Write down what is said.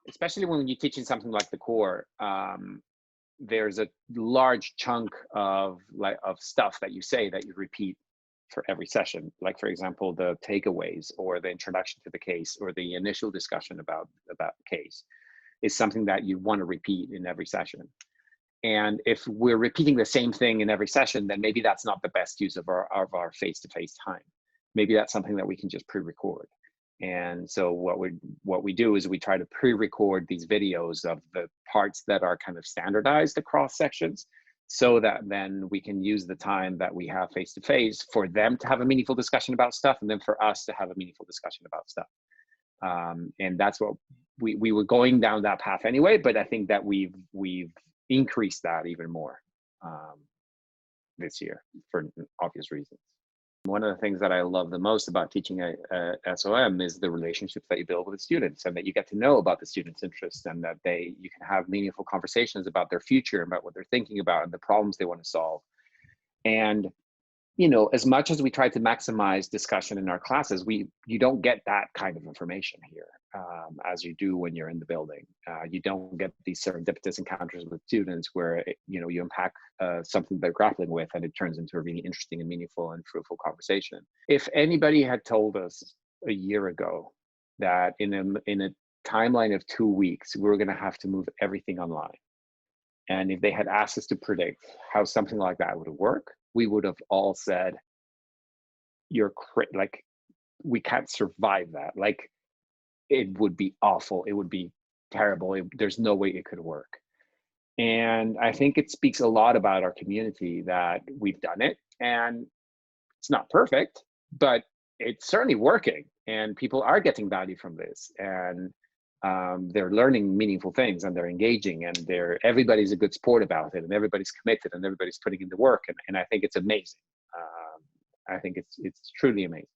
especially when you're teaching something like the core, there's a large chunk of stuff that you say that you repeat for every session. Like for example, the takeaways or the introduction to the case or the initial discussion about the case is something that you want to repeat in every session. And if we're repeating the same thing in every session, then maybe that's not the best use of our face-to-face time. Maybe that's something that we can just pre-record. And so what we do is we try to pre-record these videos of the parts that are kind of standardized across sections, so that then we can use the time that we have face-to-face for them to have a meaningful discussion about stuff, and then for us to have a meaningful discussion about stuff. And that's what we were going down that path anyway, but I think that we've increased that even more this year for obvious reasons. One of the things that I love the most about teaching SOM is the relationships that you build with the students, and that you get to know about the students' interests, and that you can have meaningful conversations about their future, about what they're thinking about and the problems they want to solve. And you know, as much as we try to maximize discussion in our classes, you don't get that kind of information here as you do when you're in the building. You don't get these serendipitous encounters with students where you know, you unpack something they're grappling with and it turns into a really interesting and meaningful and fruitful conversation. If anybody had told us a year ago that in a timeline of 2 weeks we were going to have to move everything online, and if they had asked us to predict how something like that would work, we would have all said, like, we can't survive that. Like, it would be awful. It would be terrible. There's no way it could work. And I think it speaks a lot about our community that we've done it, and it's not perfect, but it's certainly working, and people are getting value from this, and they're learning meaningful things, and they're engaging, and everybody's a good sport about it, and everybody's committed, and everybody's putting in the work, and I think it's amazing. I think it's truly amazing.